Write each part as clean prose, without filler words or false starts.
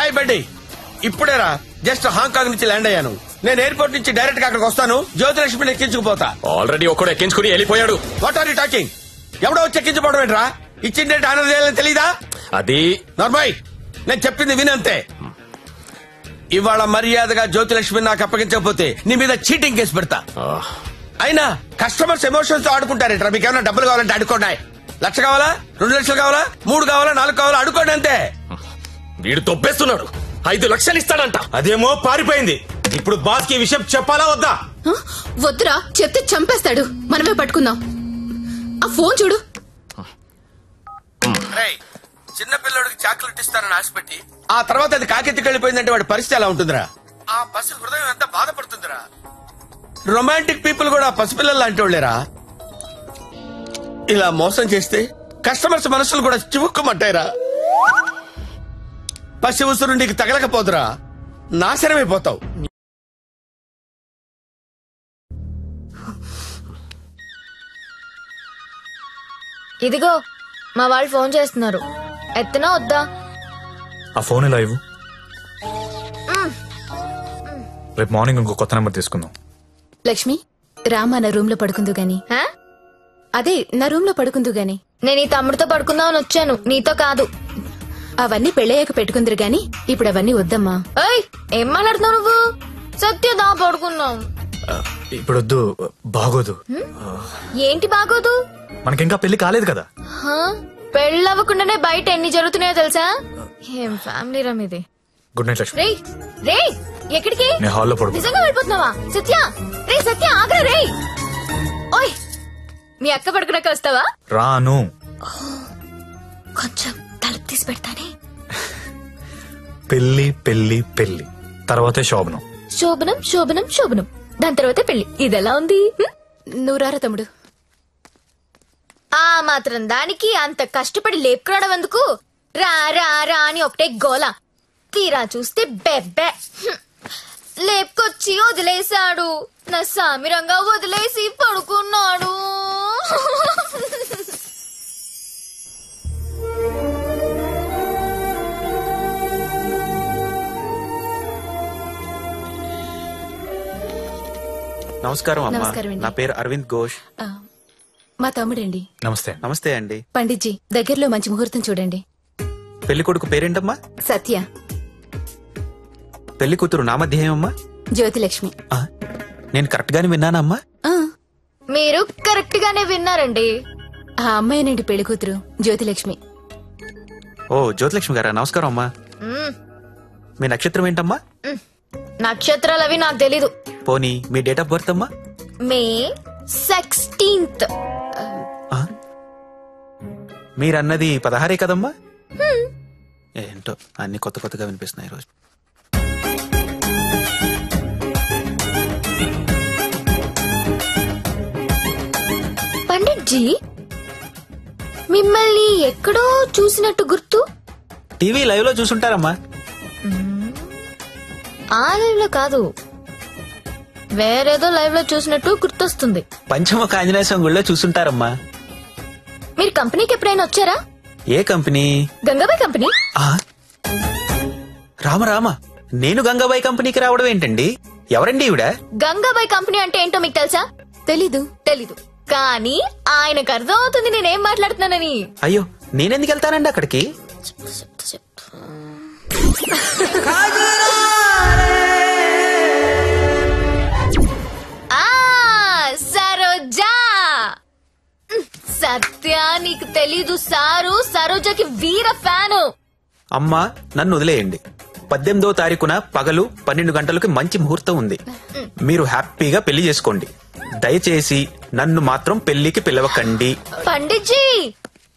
Hi buddy, ఇప్పుడేరా just Hong Kong నుంచి land అయ్యాను. నేను ఎయిర్పోర్ట్ నుంచి డైరెక్ట్ గా అక్కడికి వస్తాను. జ్యోతిలక్ష్మిని ఎక్కించుకుపోతా. ఆల్రెడీ ఒకడు ఎక్కించుకుని వెళ్ళిపోయాడు. What are you talking? ఎవడో వచ్చి ఎక్కించుకోవడం ఏంట్రా? ఇచ్చిండే ఆనర్ చేయాలని తెలీదా? అది నార్మల్, నేను చెప్పింది వినంతే. ఇవాళ మర్యాదగా జ్యోతిలక్ష్మిని నాకు అప్పగించకపోతే నీ మీద చీటింగ్ కేసు పెడతా. అయినా కస్టమర్స్ ఎమోషన్స్ తో ఆడుకుంటారేంట్రా? మీకు ఏమైనా డబ్బులు కావాలంటే అడుకోండి. 1,00,000 కావాలా, 2 లక్షలు కావాలా, 3 కావాలా, 4 కావాలా, అడుకోండి అంతే. వీడు తొప్పేస్తున్నాడు. 5 లక్షలు ఇస్తాడంట. అదేమో పారిపోయింది. ఇప్పుడు బాస్ కి విషయం చెప్పాలా వద్దా? వద్దురా, చెప్తే చంపేస్తాడు. మనమే పట్టుకుందాం. ఆ ఫోన్ చూడు. చిన్న పిల్లడికి చాక్లెట్ ఇస్తానని ఆశపెట్టి ఆ తర్వాత అది కాకెత్తికి వెళ్ళిపోయిందంటే వాడి పరిస్థితి ఎలా ఉంటుందిరా? ఆ పసి హృదయం ఎంత బాధపడుతుందిరా? రొమాంటిక్ పీపుల్ కూడా పసిపిల్లలు లాంటి వాళ్ళేరా. ఇలా మోసం చేస్తే కస్టమర్స్ మనసులు కూడా చివుక్కుమంటాయిరా. పసి ఉసురు నీకు తగలకపోదురా, నాశనమైపోతావు. ఇదిగో మా వాళ్ళు ఫోన్ చేస్తున్నారు. ఎత్తనా వద్దా? ఆ ఫోన్ ఎలా ఇవ్వు. రేపు మార్నింగ్ ఇంకో కొత్త నెంబర్ తీసుకుందాం. లక్ష్మి, రామా నా రూమ్ లో పడుకుందు గాని. అదే నా రూమ్ లో పడుకుందు గాని. నేను ఈ తమ్ముడితో పడుకుందామని వచ్చాను, నీతో కాదు. అవన్నీ పెళ్ళయ్యాక పెట్టుకుందరు గాని ఇప్పుడు అవన్నీ వద్దమ్మా. ఏం మాట్లాడుతున్నావు నువ్వు? సత్యదా పడుకుందాం. ఇప్పుడు వద్దు, బాగోదు. ఏంటి బాగోదు? మనకింకా పెళ్లి కాలేదు కదా. పెళ్ళవ్వకుండానే బయట ఎన్ని జరుగుతున్నాయో తెలుసా? ఏం ఫ్యామిలీ రమ్ ఇది. Good night Lakshmi. రే ఎక్కడికి? నేను హాల్లో పడుకో. నిజంగా వెళ్ళిపోతున్నావా? సత్య రే, సత్య ఆగ్రా రే. ఓయ్, మీ అక్క పడుకున్నాక వస్తావా? రాను. కొంచెం తలుపు తీసి పెడతానే. పెళ్లి పెళ్లి పెళ్లి తర్వాతే శోభనం. శోభనం శోభనం శోభనం, దాని తర్వాత పెళ్లి. ఇదెలా ఉంది? నువ్వు రారా తమ్ముడు. ఆ మాత్రం దానికి అంత కష్టపడి లేపుకురావడం ఎందుకు? రా రా రా అని ఒకటే గోల. తీరా చూస్తే బెబ్బే. లేపుకొచ్చి వదిలేశాడు. నా సామిరంగా వదిలేసి పడుకున్నాడు. నమస్కారం అమ్మా. నమస్కారం అండి. నా పేరు అరవింద్ ఘోష్. మా తమ్ముడండి. నమస్తే. నమస్తే అండి. పండిట్జీ, దగ్గరలో మంచి ముహూర్తం చూడండి. పెళ్లి కొడుకు పేరేంటమ్మా? సత్య. పెళ్లి కూతురు నామధ్యేయమ్మా? జ్యోతిలక్ష్మి. నేను కరెక్ట్ గానే విన్నానమ్మా? మీరు కరెక్ట్ గానే విన్నారండి. ఆ అమ్మాయినండి పెళ్లి కూతురు, జ్యోతిలక్ష్మి. ఓ జ్యోతిలక్ష్మి గారా, నమస్కారం అమ్మా. మీ నక్షత్రం ఏంటమ్మా? నక్షత్రాలు అవి నాకు తెలీదు. పోనీ మీ డేట్ ఆఫ్ బర్త్ అమ్మా? మే 16th. మీరన్నది 16 కదమ్మా? ఏంటో అన్ని కొత్త కొత్తగా వినిపిస్తున్నాయి ఈరోజు. పండిట్జీ, మిమ్మల్ని ఎక్కడో చూసినట్టు గుర్తు. టీవీ లైవ్ లో చూసుంటారమ్మా. ఆ లైవ్ లో కాదు, వేరేదో లైవ్ లో చూసినట్టు గుర్తొస్తుంది. పంచముఖ ఆంజనేయ స్వామి గుళ్ళో చూసుంటారమ్మా. మీరు కంపెనీకి ఎప్పుడైనా వచ్చారా? ఏ కంపెనీ? గంగాబాయ్ కంపెనీ. రామ రామ, నేను గంగాబాయ్ కంపెనీకి రావడం ఏంటండి? ఎవరండి ఈవిడ? గంగాబాయ్ కంపెనీ అంటే ఏంటో మీకు తెలుసా? తెలీదు. తెలీదు, కానీ ఆయనకు అర్థం అవుతుంది నేనేం మాట్లాడుతున్నానని. అయ్యో, నేనెందుకు వెళ్తానండి అక్కడికి? సరోజా. సత్య, నీకు తెలీదు, సారు సరోజకి వీర ఫ్యాను. అమ్మా, నన్ను వదిలేయండి. 18వ తారీఖున పగలు 12 గంటలకి మంచి ముహూర్తం ఉంది. మీరు హ్యాపీగా పెళ్లి చేసుకోండి. దయచేసి నన్ను మాత్రం పెళ్లికి పిలవకండి. పండిట్జీ,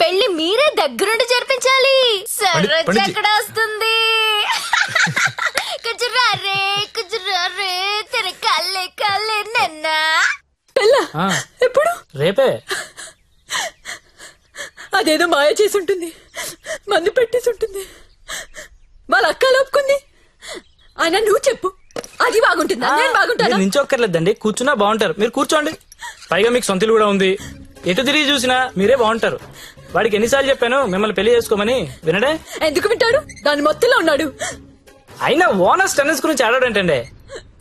పెళ్లి మీరే దగ్గరుండి జరిపించాలి. సరోజ ఎక్కడ వస్తుంది? కుజురారే కుజురారే తెర కల్లే కల్లే నన్న. ఎప్పుడు? రేపే. అదేదో మాయ చేసి ఉంటుంది, మందు పెట్టేసి ఉంటుంది. వాళ్ళ అక్క లోపుకుంది. అయినా నువ్వు చెప్పు, అది బాగుంటుందా? నేను బాగుంటాను. నించొక్కర్లేదండి, కూర్చున్నా బాగుంటారు. మీరు కూర్చోండి. పైగా మీకు సొంతలు కూడా ఉంది. ఎటు తిరిగి చూసినా మీరే బాగుంటారు. వాడికి ఎన్నిసార్లు చెప్పాను మిమ్మల్ని పెళ్లి చేసుకోమని, వినడే? ఎందుకు వింటాడు? దాని మొత్తంలో ఉన్నాడు. అయినా ఓనర్స్ టెన్నిస్ గురించి ఆడాడంటండి.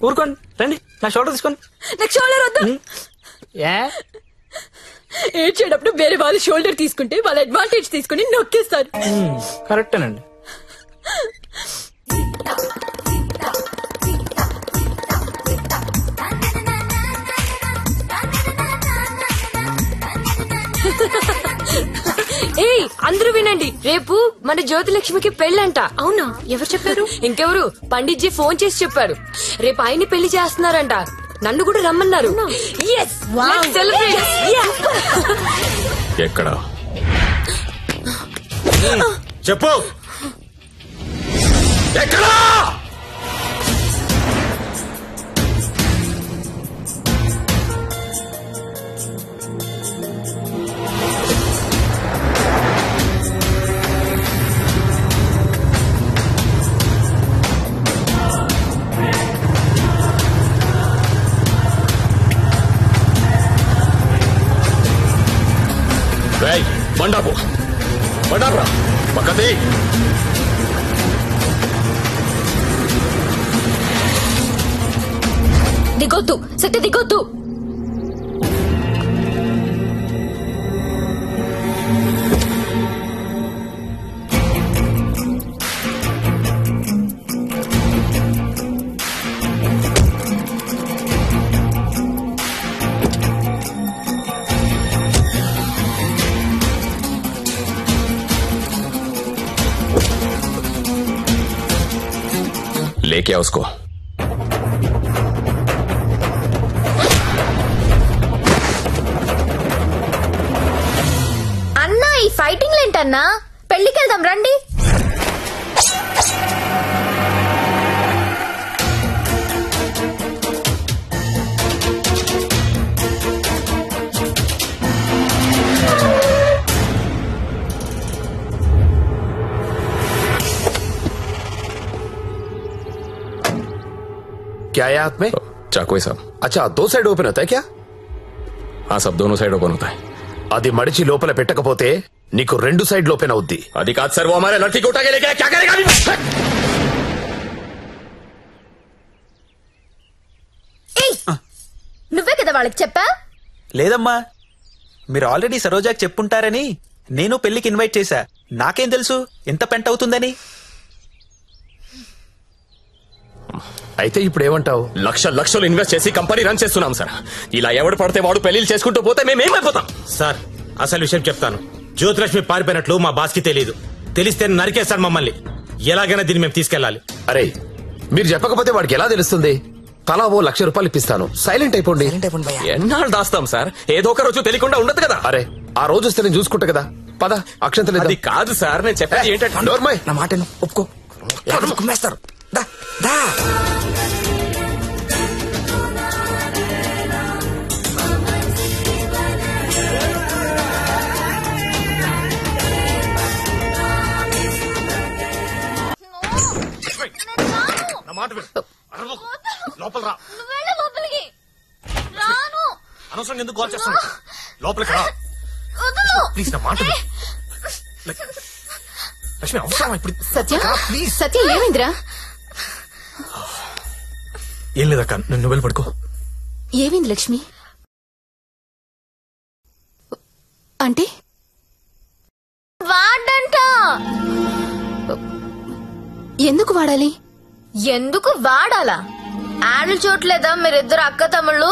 ఊరుకోండి, రండి నా షోల్డర్ తీసుకోండి. నాకు షోల్డర్ వద్దా? ఏ ఏడ్చేటప్పుడు వేరే వాళ్ళు షోల్డర్ తీసుకుంటే వాళ్ళ అడ్వాంటేజ్ తీసుకుని నొక్కేస్తారు. కరెక్టేనండి. ఏయ్ అందరూ వినండి, రేపు మన జ్యోతిలక్ష్మికి పెళ్ళంట. అవునా? ఎవరు చెప్పారు? ఇంకెవరు, పండిట్జీ ఫోన్ చేసి చెప్పారు. రేపు ఆయన్ని పెళ్లి చేస్తున్నారంట. నన్ను కూడా రమ్మన్నారు. ఎక్కడ చెప్పు ఎక్కడా? బండాపు బండాపురా పక్కది. దిగొద్దు సత్య, దిగొద్దు. लेके आओ उसको. అన్నా ఈ ఫైటింగ్ ఏంటన్నా? పెళ్లికి వెళ్దాం రండి. क्या है हाथ में? चाकू है साहब. अच्छा, 2 साइड ओपन होता है क्या? हाँ साहब, दोनों साइड ओपन होता है. అది మడిచి లోపల పెట్టకపోతే నీకు 2 సైడ్ ఓపెన్ అవుద్ది. అది కాదు సార్, वो हमारे लड़की को उठा के लेके क्या करेगा? నువ్వే కదా వాళ్ళకి చెప్పా? లేదమ్మా, మీరు ఆల్రెడీ సరోజాకి చెప్పుంటారని నేను పెళ్లికి ఇన్వైట్ చేశా. నాకేం తెలుసు ఎంత పెంట అవుతుందని. అయితే ఇప్పుడు ఏమంటావు? లక్షలు ఇన్వెస్ట్ చేసి కంపెనీ రన్ చేస్తున్నాం సార్. ఇలా ఎవడు పడితే వాడు పెళ్లిళ్ళు చేసుకుంటూ పోతే మేమేమైపోతాం? సార్ అసలు విషయం చెప్తాను. జ్యోతిలక్ష్మి పారిపోయినట్లు మా బాస్ కి తెలియదు. తెలిస్తే నరికేస్తాడు మమ్మల్ని. ఎలాగైనా దీన్ని మేము తీసుకెళ్లాలి. అరే మీరు చెప్పకపోతే వాడికి ఎలా తెలుస్తుంది? తలా ఓ ₹1,00,000 ఇప్పిస్తాను. సైలెంట్ అయిపోండి. ఎన్నాళ్ళు దాస్తాం సార్? ఏదో ఒక రోజు తెలియకుండా ఉండదు కదా. అరే ఆ రోజు వస్తే నేను చూసుకుంటా కదా. పద అక్షంతలు అది కాదు సార్, నేను చెప్పేది ఏంటంటే నోర్మయ్. నా మాట ఒప్పుకో, కుమ్మేస్తారు. దా దా లోపల రా. లోపలికి రాను. అనవసరంగా ఎందుకు కాల్ చేస్తాను? లోపలికి రా ప్లీజ్. నా మాట లక్ష్మి అవసరం ఇప్పుడు. సత్య సత్య ఏమైందిరా? ఏం లేదక్క, నువ్వు వెళ్ళి పడుకో. ఏమైంది లక్ష్మి? అంటే వాడంట. ఎందుకు వాడాలి? ఎందుకు వాడాలా? యాడ్లు చూడలేదా మీరిద్దరు అక్క తమ్ముళ్ళు?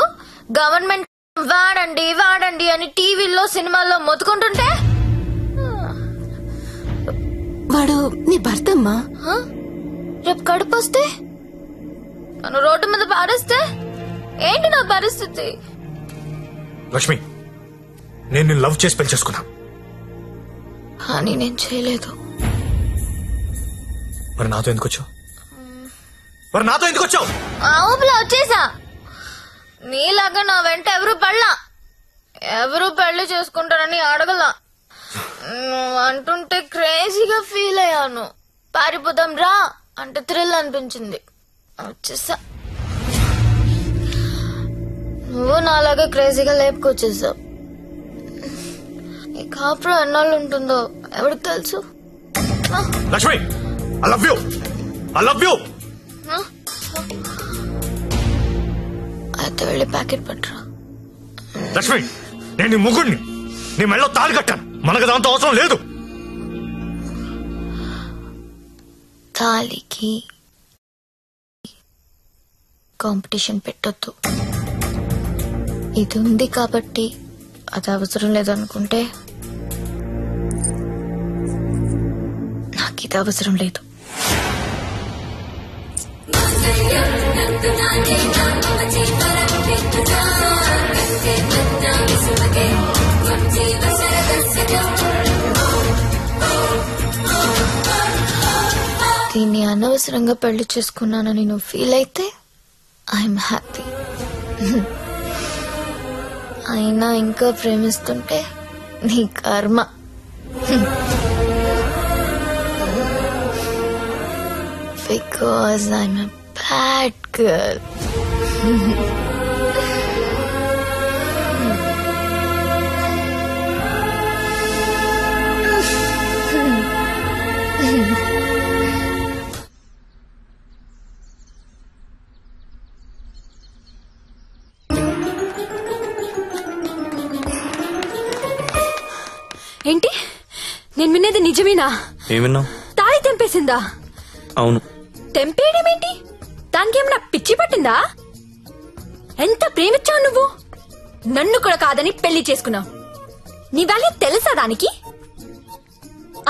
గవర్నమెంట్ వాడండి వాడండి అని టీవీల్లో సినిమాల్లో మొత్తుకుంటుంటే. వాడు నీ భర్త అమ్మా. రేపు కడుపు వస్తే నన్ను రోడ్డు మీద పారేస్తే ఏంటి నా పరిస్థితి? లక్ష్మి, నేను నిన్ను లవ్ చేసి పెళ్లి చేసుకున్నా. కానీ నేను చేయలేదు. మరి నాతో ఎందుకు వచ్చావు? ఊపిలో వచ్చేసా. నీలాగా నా వెంట ఎవరు పెళ్లి చేసుకుంటారని అడగలా. అంటుంటే క్రేజీగా ఫీల్ అయ్యాను. పారిపోదాం రా అంటే థ్రిల్ అనిపించింది, వచ్చేసా. నువ్వు నాలాగే క్రేజీగా లేపుకొచ్చేసావు. ఈ కాపురం ఎన్నాళ్ళు ఉంటుందో ఎవరికి తెలుసు? Lakshmi, I love you. అయితే వెళ్ళి ప్యాకెట్ పట్టరా. లక్ష్మి, నేను నీ ముగ్గుడిని, నీ మెళ్ళో తాళి కట్టాను. మనకు దాంతో అవసరం లేదు. తాళికి కాంపిటీషన్ పెట్టొద్దు. ఇది ఉంది కాబట్టి అది అవసరం లేదనుకుంటే నాకు ఇది అవసరం లేదు. దీన్ని అనవసరంగా పెళ్లి చేసుకున్నానని నువ్వు ఫీల్ అయితే ఐఎమ్ హ్యాపీ. అయినా ఇంకా ప్రేమిస్తుంటే నీ కర్మ. Because I'm a bad girl. ఏంటి, నేను వినేది నిజమేనా? ఏమిన్నావు? తాళి తెంపేసిందా? అవును. తెంపేయడం ఏంటి? దానికి ఏమన్నా పిచ్చి పట్టిందా? ఎంత ప్రేమించావు నువ్వు? నన్ను కూడా కాదని పెళ్లి చేసుకున్నావు. నీ వాల్యూ తెలుసా దానికి?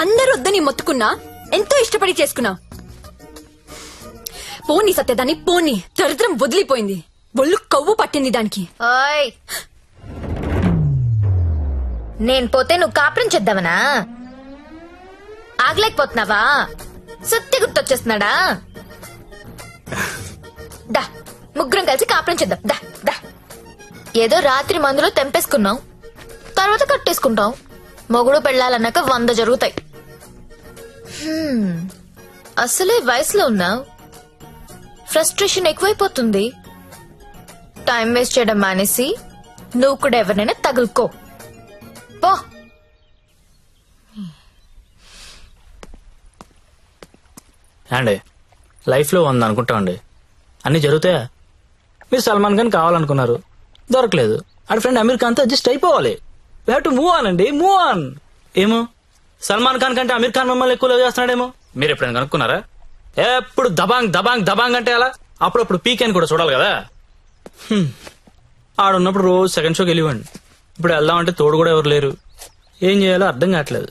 అందరూ వద్దని మొత్తుకున్నా ఎంతో ఇష్టపడి చేసుకున్నావు. పోనీ సత్యదాన్ని, పోనీ. దరిద్రం వదిలిపోయింది, ఒళ్ళు కొవ్వు పట్టింది దానికి. నేను పోతే నువ్వు కాపురం చేద్దామనా? ఆగలేకపోతున్నావా? సత్య గుర్తొచ్చేస్తున్నాడా? దా, ముగ్గురం కలిసి కాపురం చేద్దాం. దా దా. ఏదో రాత్రి మందులో తెంపేసుకున్నావు, తర్వాత కట్టేసుకుంటాం. మొగుడు పెళ్ళాలన్నాక 100 జరుగుతాయి. అసలే వయసులో ఉన్నావు, ఫ్రస్ట్రేషన్ ఎక్కువైపోతుంది. టైం వేస్ట్ చేయడం మానేసి నువ్వు కూడా ఎవరినైనా తగులుకో. పో. అండి, లైఫ్లో 100 అనుకుంటామండి, అన్ని జరుగుతాయా? మీరు సల్మాన్ ఖాన్ కావాలనుకున్నారు, దొరకలేదు. ఆడ ఫ్రెండ్ అమీర్ ఖాన్తో అడ్జస్ట్ అయిపోవాలి. We have to move on అండి, మూవ్ ఆన్. ఏమో సల్మాన్ ఖాన్ కంటే అమీర్ ఖాన్ మిమ్మల్ని ఎక్కువ లవ్ చేస్తున్నాడేమో. మీరు ఎప్పుడైనా కనుక్కున్నారా? ఎప్పుడు దబాంగ్ దబాంగ్ దబాంగ్ అంటే అలా అప్పుడప్పుడు పీక్ అని కూడా చూడాలి కదా. ఆడున్నప్పుడు రోజు సెకండ్ షోకి వెళ్ళివ్వండి. ఇప్పుడు వెళ్దామంటే తోడు కూడా ఎవరు లేరు. ఏం చేయాలో అర్థం కావట్లేదు.